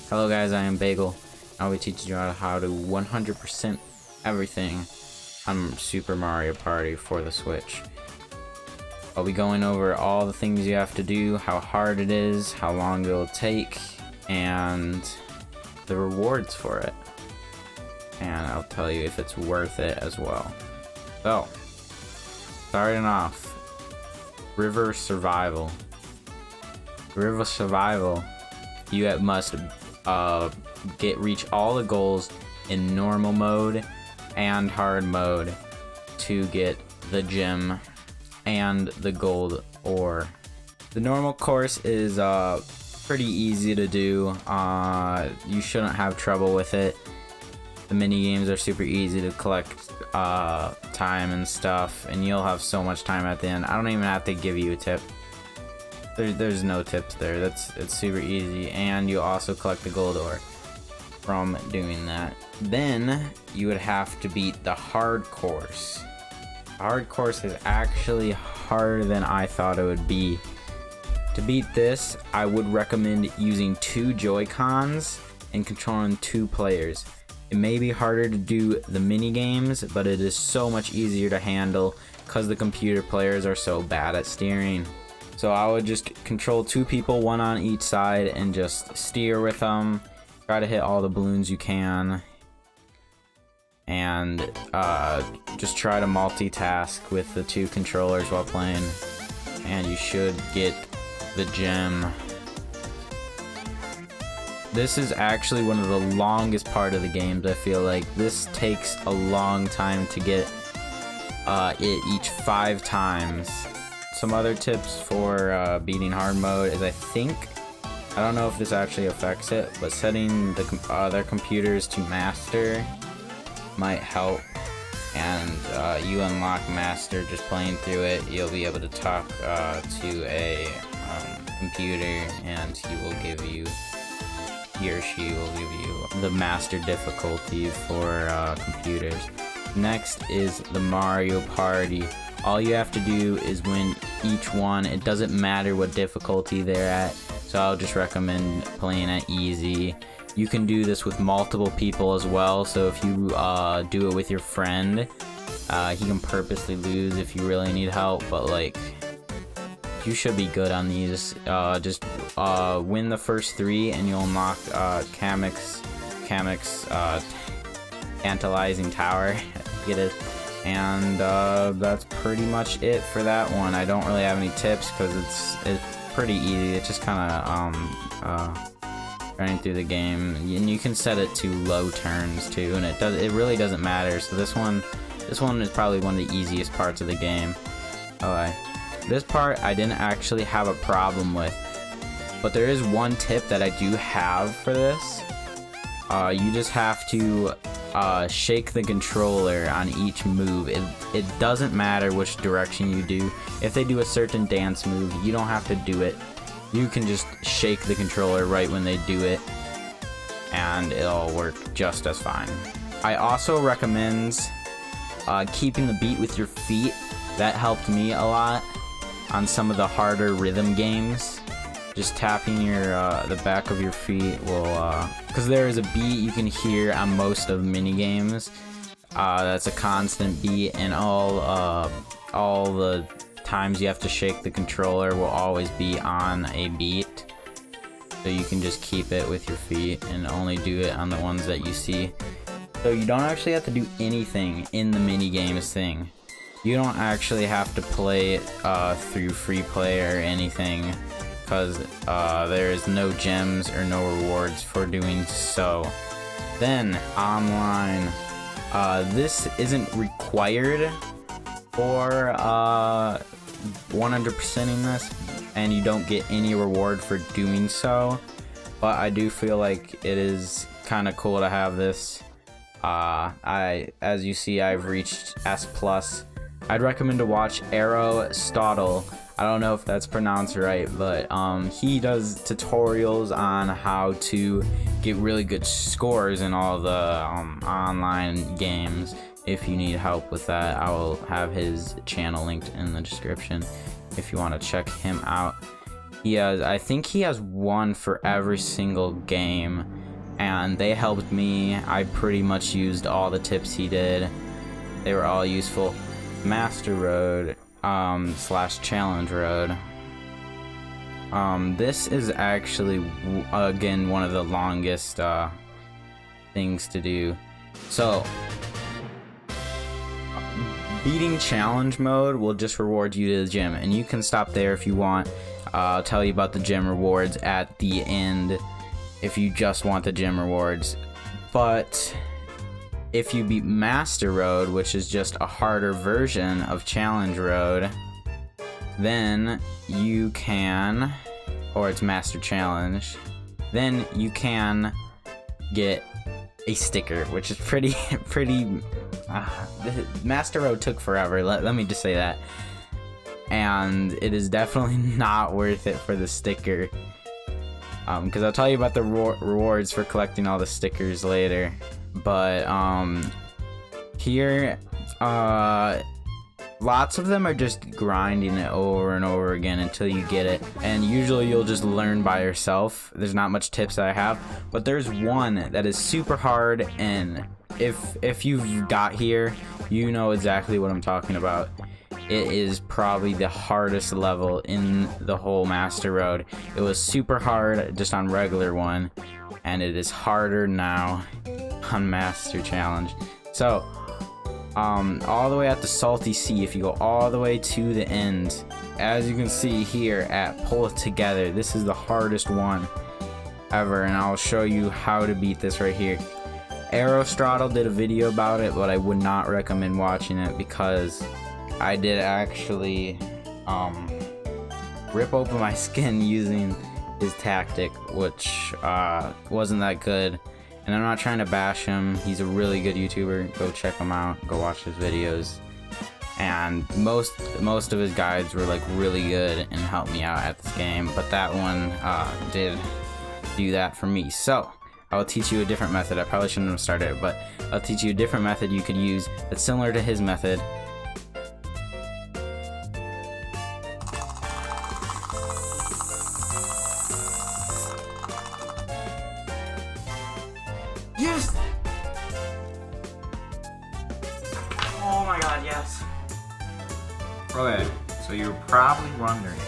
Hello guys, I am Bagel. I'll be teaching you how to 100% everything on Super Mario Party for the Switch. I'll be going over all the things you have to do, how hard it is, how long it'll take, and the rewards for it. And I'll tell you if it's worth it as well. So, starting off, River Survival. River Survival, you must reach all the goals in normal mode and hard mode to get the gem and the gold ore. The normal course is pretty easy to do. You shouldn't have trouble with it. The mini games are super easy to collect time and stuff, and you'll have so much time at the end. I don't even have to give you a tip. There's no tips there. It's super easy, and you also collect the gold ore from doing that. Then you would have to beat the hard course. The hard course is actually harder than I thought it would be. To beat this, I would recommend using 2 Joy-Cons and controlling 2 players. It may be harder to do the mini games, but it is so much easier to handle because the computer players are so bad at steering. So I would just control 2 people, 1 on each side, and just steer with them. Try to hit all the balloons you can. And just try to multitask with the 2 controllers while playing. And you should get the gem. This is actually one of the longest part of the games, I feel like. This takes a long time to get it each 5 times. Some other tips for beating hard mode is I don't know if this actually affects it, but setting their computers to master might help. And you unlock master just playing through it. You'll be able to talk to a computer, and he or she will give you the master difficulty for computers. Next is the Mario Party. All you have to do is win each one. It doesn't matter what difficulty they're at, so I'll just recommend playing at easy. You can do this with multiple people as well, so if you do it with your friend, he can purposely lose if you really need help, but like, you should be good on these. Just win the first 3 and you'll unlock Kamek's Tantalizing Tower. Get it? And that's pretty much it for that one. I don't really have any tips because it's pretty easy. It's just kind of running through the game, and you can set it to low turns too, and it really doesn't matter. So this one is probably one of the easiest parts of the game. Okay, this part I didn't actually have a problem with, but there is one tip that I do have for this. You just have to shake the controller on each move. It doesn't matter which direction you do. If they do a certain dance move, you don't have to do it. You can just shake the controller right when they do it, and it'll work just as fine. I also recommend keeping the beat with your feet. That helped me a lot on some of the harder rhythm games. Just tapping the back of your feet will, because there is a beat you can hear on most of the mini games. That's a constant beat, and all the times you have to shake the controller will always be on a beat. So you can just keep it with your feet and only do it on the ones that you see. So you don't actually have to do anything in the mini games thing. You don't actually have to play it through free play or anything, because there is no gems or no rewards for doing so. Then online, this isn't required for 100%ing this, and you don't get any reward for doing so, but I do feel like it is kind of cool to have this. As you see, I've reached S+. I'd recommend to watch Aristotle. I don't know if that's pronounced right, but he does tutorials on how to get really good scores in all the online games. If you need help with that, I will have his channel linked in the description if you want to check him out. I think he has one for every single game, and they helped me. I pretty much used all the tips he did. They were all useful. Master Road slash Challenge Road. This is actually, again, one of the longest things to do. So, beating challenge mode will just reward you to the gym, and you can stop there if you want. I'll tell you about the gym rewards at the end if you just want the gym rewards. But if you beat Master Road, which is just a harder version of Challenge Road, then you can, or it's Master Challenge, then you can get a sticker, which is pretty Master Road took forever, let me just say that, and it is definitely not worth it for the sticker, because I'll tell you about the rewards for collecting all the stickers later. But here lots of them are just grinding it over and over again until you get it, and usually you'll just learn by yourself. There's not much tips that I have, but there's one that is super hard, and if you've got here, you know exactly what I'm talking about. It is probably the hardest level in the whole Master Road. It was super hard just on regular one, and it is harder now on Master Challenge. So all the way at the Salty Sea, if you go all the way to the end, as you can see here at Pull It Together, this is the hardest one ever, and I'll show you how to beat this right here. Aerostraddle did a video about it, but I would not recommend watching it because I did actually rip open my skin using his tactic, which wasn't that good. And I'm not trying to bash him. He's a really good YouTuber. Go check him out. Go watch his videos. And most of his guides were like really good and helped me out at this game. But that one did do that for me. So I will teach you a different method. I probably shouldn't have started it, but I'll teach you a different method you could use that's similar to his method. Yes! Oh my god, yes. Okay, so you're probably wondering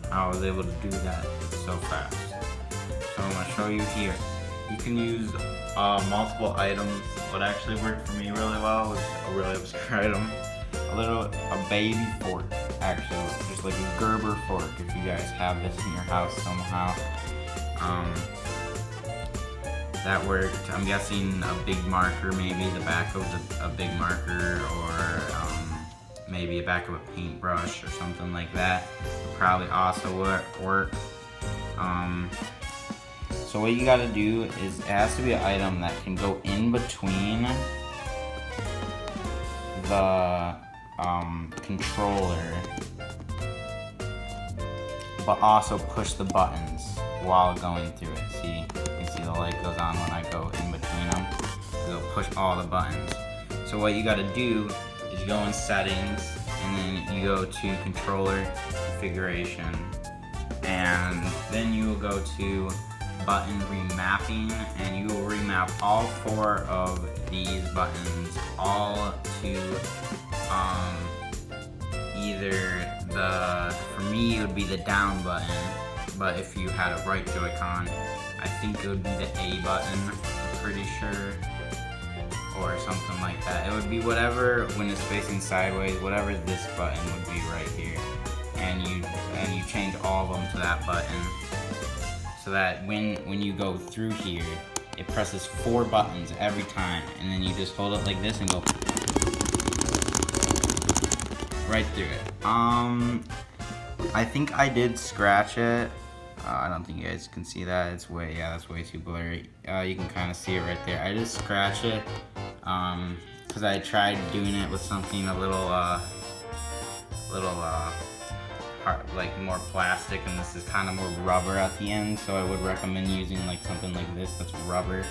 how I was able to do that so fast. So I'm going to show you here. You can use multiple items. What actually worked for me really well was a really obscure item. A baby fork, actually. Just like a Gerber fork, if you guys have this in your house somehow. That worked. I'm guessing a big marker, maybe the back of a big marker, or maybe a back of a paintbrush or something like that would probably also work. So what you gotta do is it has to be an item that can go in between the controller, but also push the buttons while going through it. See, you can see the light goes on when I go in between them. It'll push all the buttons. So what you gotta do is you go in settings, and then you go to controller configuration, and then you will go to button remapping, and you will remap all 4 of these buttons all to either for me it would be the down button, but if you had a right Joy-Con, I think it would be the A button, I'm pretty sure, or something like that. It would be whatever, when it's facing sideways, whatever this button would be right here, and you change all of them to that button, so that when you go through here, it presses 4 buttons every time, and then you just hold it like this and go right through it. I think I did scratch it. I don't think you guys can see that. That's way too blurry. You can kind of see it right there. I just scratched it because I tried doing it with something a little hard, like more plastic, and this is kind of more rubber at the end. So I would recommend using like something like this that's rubber,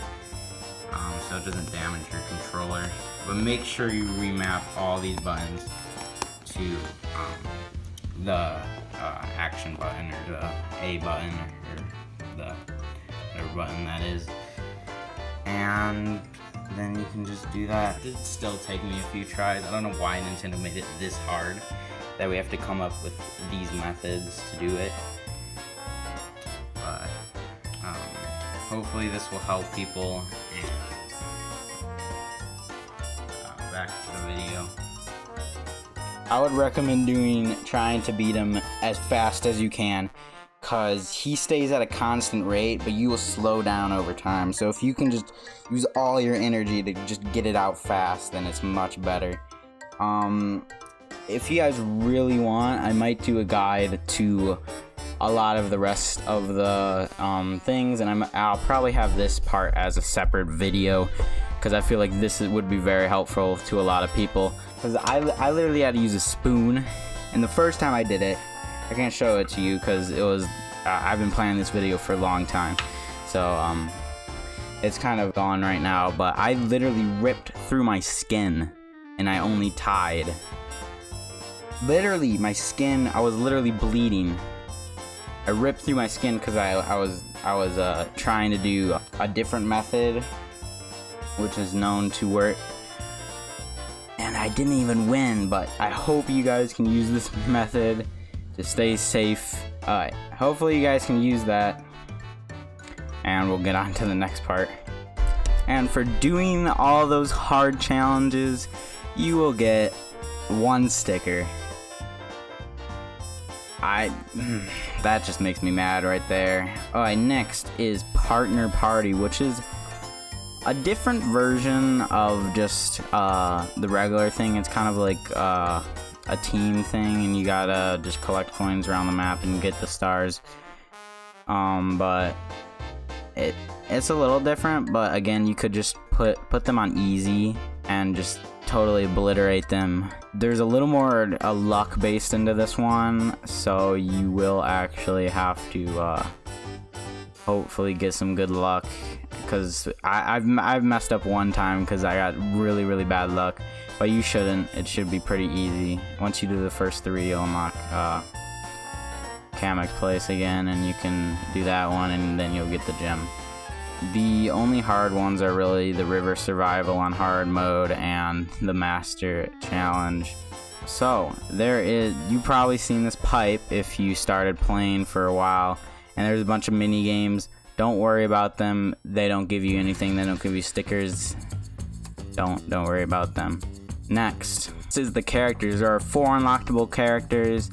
so it doesn't damage your controller. But make sure you remap all these buttons to the action button or the A button or the whatever button that is, and then you can just do that. It'd still take me a few tries. I don't know why Nintendo made it this hard that we have to come up with these methods to do it, but hopefully this will help people. And back to the video. I would recommend trying to beat him as fast as you can, cause he stays at a constant rate, but you will slow down over time. So if you can just use all your energy to just get it out fast, then it's much better. If you guys really want, I might do a guide to a lot of the rest of the things, and I'll probably have this part as a separate video, because I feel like this would be very helpful to a lot of people. Because I literally had to use a spoon, and the first time I did it, I can't show it to you because it was I've been planning this video for a long time, so it's kind of gone right now. But I literally ripped through my skin, and I only tied. Literally, my skin, I was literally bleeding. I ripped through my skin because I was trying to do a different method, which is known to work, and I didn't even win. But I hope you guys can use this method to stay safe. Hopefully you guys can use that, and we'll get on to the next part. And for doing all those hard challenges, you will get 1 sticker. That just makes me mad right there. Alright, next is Partner Party, which is a different version of just the regular thing. It's kind of like a team thing, and you gotta just collect coins around the map and get the stars. But it's a little different, but again, you could just put them on easy and just totally obliterate them. There's a little more luck based into this one, so you will actually have to hopefully get some good luck, because I've messed up one time because I got really bad luck, but you shouldn't. It should be pretty easy. Once you do the first 3, you'll unlock Kamek Place again, and you can do that one, and then you'll get the gem. The only hard ones are really the River Survival on hard mode and the Master Challenge. So you've probably seen this pipe if you started playing for a while, and there's a bunch of mini games. Don't worry about them. They don't give you anything. They don't give you stickers. Don't worry about them. Next, this is the characters. There are 4 unlockable characters,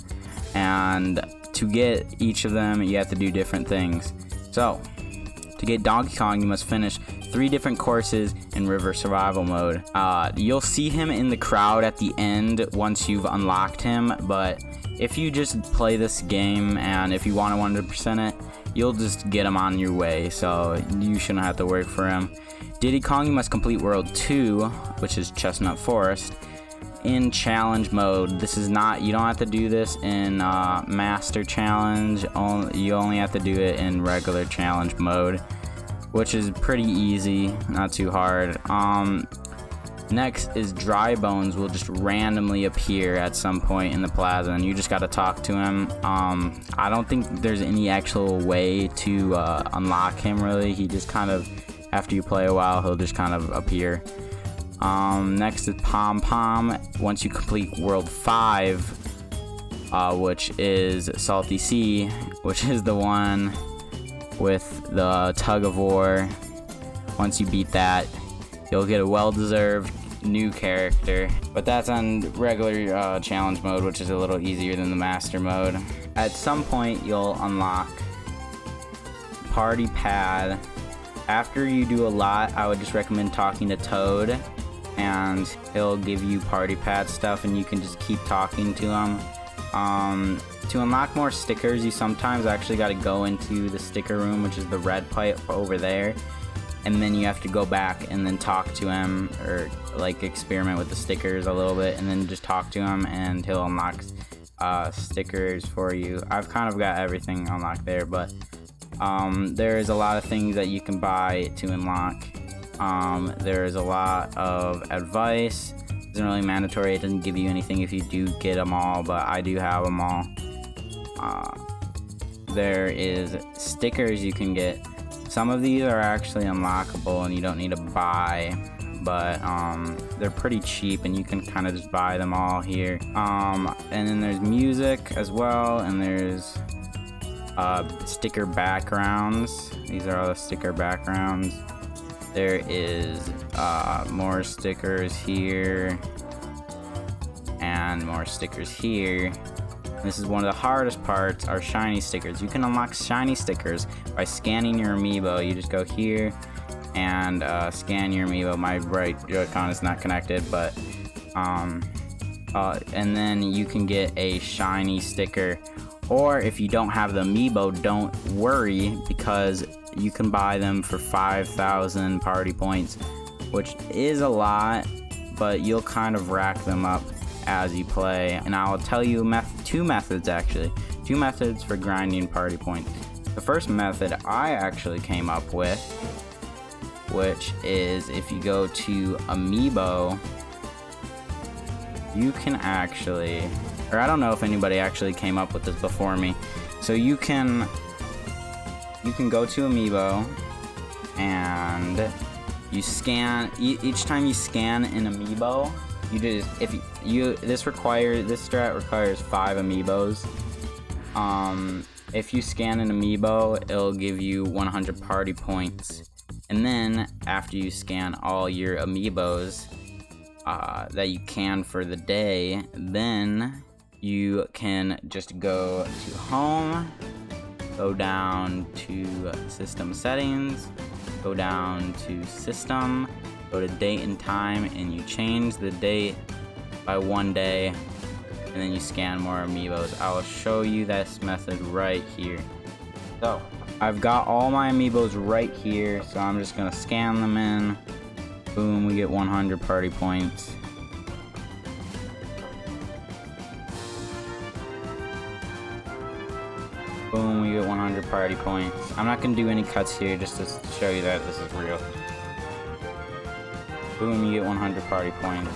and to get each of them, you have to do different things. So, to get Donkey Kong, you must finish 3 different courses in River Survival mode. You'll see him in the crowd at the end once you've unlocked him, but if you just play this game and if you want to 100% it, you'll just get him on your way, so you shouldn't have to work for him. Diddy Kong, you must complete World 2, which is Chestnut Forest, in challenge mode. This is not, you don't have to do this in Master Challenge. You only have to do it in regular challenge mode, which is pretty easy, not too hard. Next is Dry Bones will just randomly appear at some point in the plaza, and you just gotta talk to him. I don't think there's any actual way to unlock him really. He just kind of, after you play a while, he'll just kind of appear. Next is Pom Pom. Once you complete World 5, which is Salty Sea, which is the one with the tug of war. Once you beat that, you'll get a well-deserved new character, but that's on regular challenge mode, which is a little easier than the master mode. At some point, you'll unlock Party Pad. After you do a lot, I would just recommend talking to Toad, and he'll give you Party Pad stuff, and you can just keep talking to him. To unlock more stickers, you sometimes actually got to go into the sticker room, which is the red pipe over there, and then you have to go back and then talk to him, or like experiment with the stickers a little bit, and then just talk to him, and he'll unlock stickers for you. I've kind of got everything unlocked there, but there's a lot of things that you can buy to unlock. There's a lot of advice. It isn't really mandatory. It doesn't give you anything if you do get them all, but I do have them all. there is stickers you can get. Some of these are actually unlockable and you don't need to buy, but they're pretty cheap and you can kind of just buy them all here. And then there's music as well, and there's sticker backgrounds. These are all the sticker backgrounds. There is more stickers here and more stickers here. This is one of the hardest parts, are shiny stickers. You can unlock shiny stickers by scanning your amiibo. You just go here and scan your amiibo. My right Joy-Con is not connected, but and then you can get a shiny sticker. Or if you don't have the amiibo, don't worry, because you can buy them for 5,000 party points, which is a lot, but you'll kind of rack them up as you play. And I'll tell you two methods for grinding party points. The first method I actually came up with, which is if you go to amiibo, you can actually, or I don't know if anybody actually came up with this before me. So you can go to amiibo and you scan. Each time you scan an amiibo, this strat requires 5 amiibos. If you scan an amiibo, it'll give you 100 party points, and then after you scan all your amiibos that you can for the day, then you can just go to home, go down to system settings, go down to system, go to date and time, and you change the date by 1 day, and then you scan more amiibos. I will show you this method right here. So I've got all my amiibos right here, so I'm just gonna scan them in. Boom, we get 100 party points. Boom, we get 100 party points. I'm not gonna do any cuts here just to show you that this is real. Boom, you get 100 party points.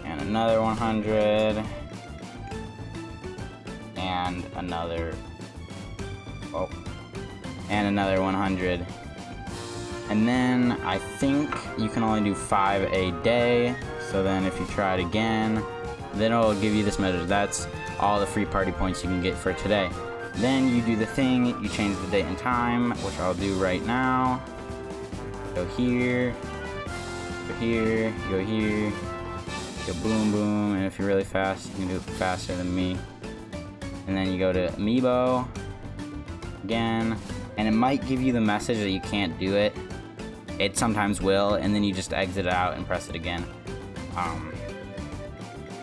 And another 100. And another... oh. And another 100. And then I think you can only do 5 a day. So then if you try it again, then it'll give you this message. That's all the free party points you can get for today. Then you do the thing, you change the date and time, which I'll do right now. Go here, go here, go here, go boom boom, and if you're really fast, you can do it faster than me. And then you go to amiibo, again, and it might give you the message that you can't do it. It sometimes will, and then you just exit out and press it again.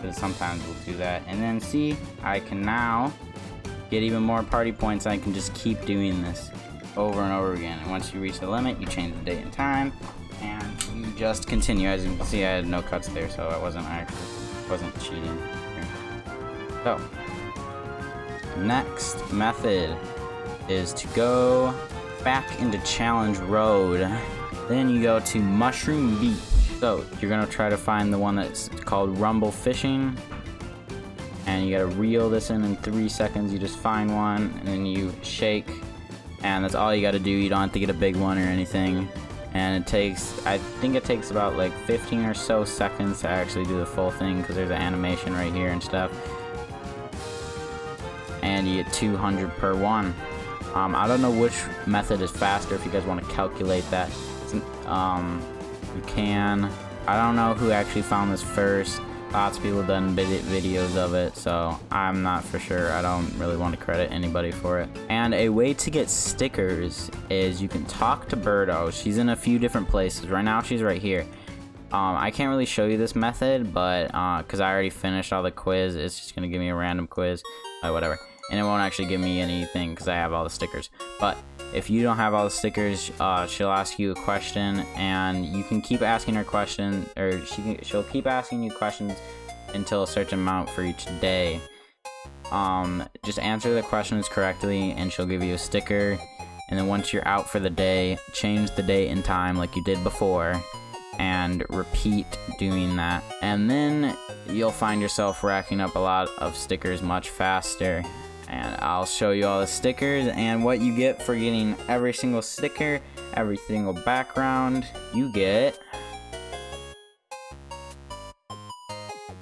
Because sometimes we'll do that. And then see, I can now get even more party points. I can just keep doing this over and over again. And once you reach the limit, you change the date and time, and you just continue. As you can see, I had no cuts there, so I wasn't cheating here. So, next method is to go back into Challenge Road. Then you go to Mushroom Beach. So you're gonna try to find the one that's called Rumble Fishing, and you gotta reel this in 3 seconds. You just find one and then you shake, and that's all you gotta do. You don't have to get a big one or anything, and it takes, I think it takes about like 15 or so seconds to actually do the full thing, because there's an animation right here and stuff, and you get 200 per one. I don't know which method is faster. If you guys want to calculate that, you can. I don't know who actually found this first. Lots of people have done videos of it, so I'm not for sure. I don't really want to credit anybody for it. And a way to get stickers is you can talk to Birdo. She's in a few different places. Right now she's right here. I can't really show you this method, but because I already finished all the quiz, it's just gonna give me a random quiz, whatever, and it won't actually give me anything because I have all the stickers. But if you don't have all the stickers, she'll ask you a question, and you can keep asking her questions, or she'll keep asking you questions until a certain amount for each day. Just answer the questions correctly, and she'll give you a sticker. And then once you're out for the day, change the date and time like you did before, and repeat doing that. And then you'll find yourself racking up a lot of stickers much faster. And I'll show you all the stickers and what you get for getting every single sticker, every single background. You get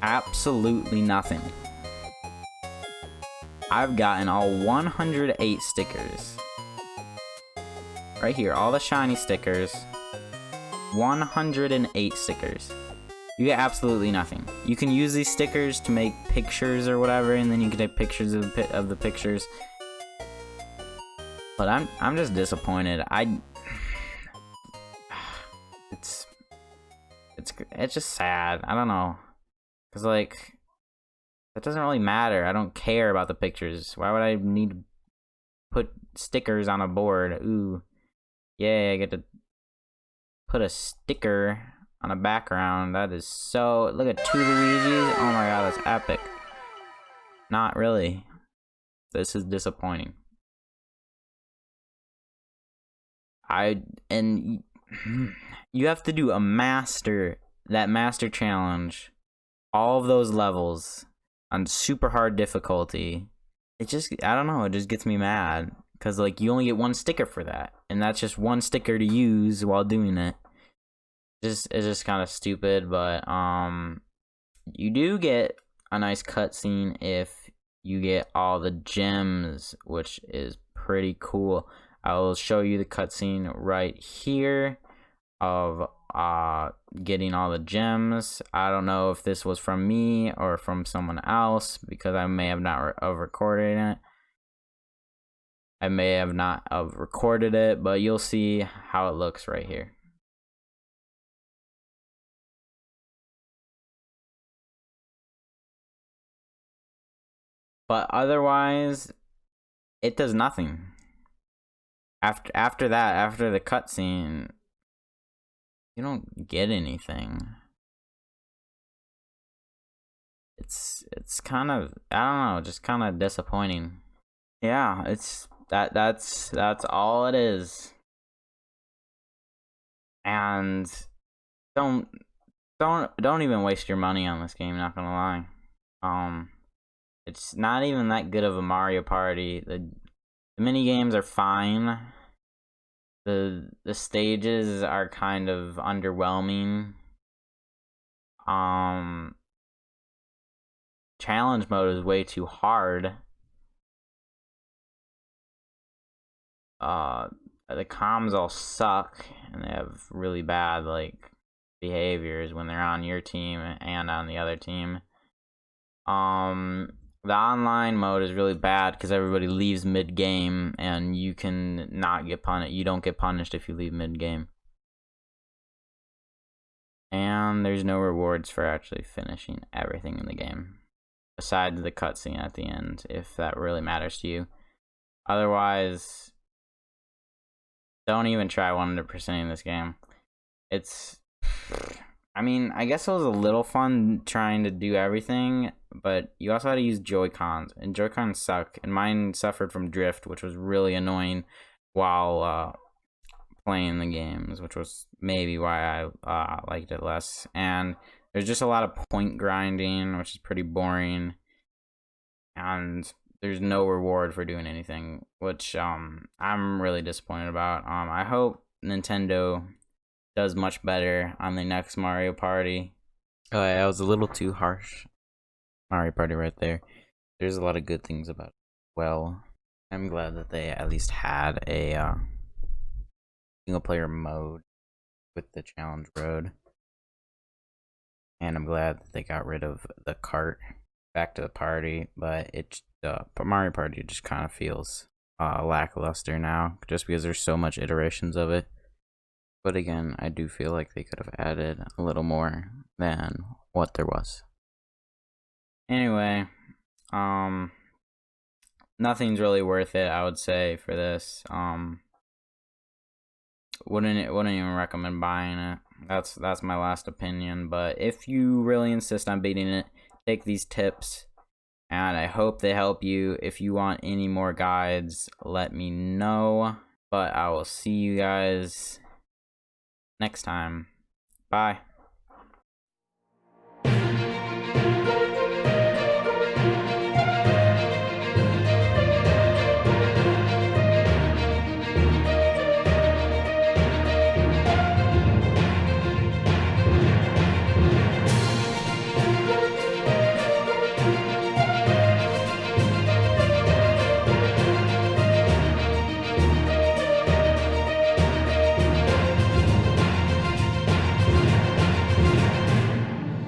absolutely nothing. I've gotten all 108 stickers. Right here, all the shiny stickers. 108 stickers. You get absolutely nothing. You can use these stickers to make pictures or whatever, and then you can take pictures of the pictures. But I'm just disappointed. It's just sad. I don't know, cause like that doesn't really matter. I don't care about the pictures. Why would I need to put stickers on a board? Ooh, yeah, I get to put a sticker on a background. That is so... Look at two Luigis. Oh my god, that's epic. Not really. This is disappointing. And you have to do a master challenge, all of those levels on super hard difficulty. It just, I don't know, it just gets me mad, because like you only get one sticker for that, and that's just one sticker to use while doing it. It's just kind of stupid. But you do get a nice cutscene if you get all the gems, which is pretty cool. I will show you the cutscene right here of getting all the gems. I don't know if this was from me or from someone else, because I may have not recorded it. I may have not recorded it, but you'll see how it looks right here. But otherwise, it does nothing. After that, after the cutscene, you don't get anything. It's kind of, I don't know, just kind of disappointing. Yeah, it's that's all it is. And don't even waste your money on this game, not gonna lie. It's not even that good of a Mario Party. The mini games are fine. The stages are kind of underwhelming. Challenge mode is way too hard. The comms all suck, and they have really bad like behaviors when they're on your team and on the other team. The online mode is really bad because everybody leaves mid-game, and you can not get punished. You don't get punished if you leave mid-game. And there's no rewards for actually finishing everything in the game, besides the cutscene at the end, if that really matters to you. Otherwise, don't even try 100%ing this game. I mean, I guess it was a little fun trying to do everything, but you also had to use Joy-Cons, and Joy-Cons suck, and mine suffered from drift, which was really annoying while playing the games, which was maybe why I liked it less. And there's just a lot of point grinding, which is pretty boring, and there's no reward for doing anything, which I'm really disappointed about. I hope Nintendo does much better on the next Mario Party. Oh, yeah, that was a little too harsh. Mario Party right there. There's a lot of good things about it. Well, I'm glad that they at least had a single player mode with the challenge road. And I'm glad that they got rid of the cart back to the party, but Mario Party just kind of feels lackluster now, just because there's so much iterations of it. But again, I do feel like they could have added a little more than what there was. Anyway, nothing's really worth it, I would say, for this. Wouldn't even recommend buying it. That's my last opinion. But if you really insist on beating it, take these tips, and I hope they help you. If you want any more guides, let me know. But I will see you guys next time. Bye.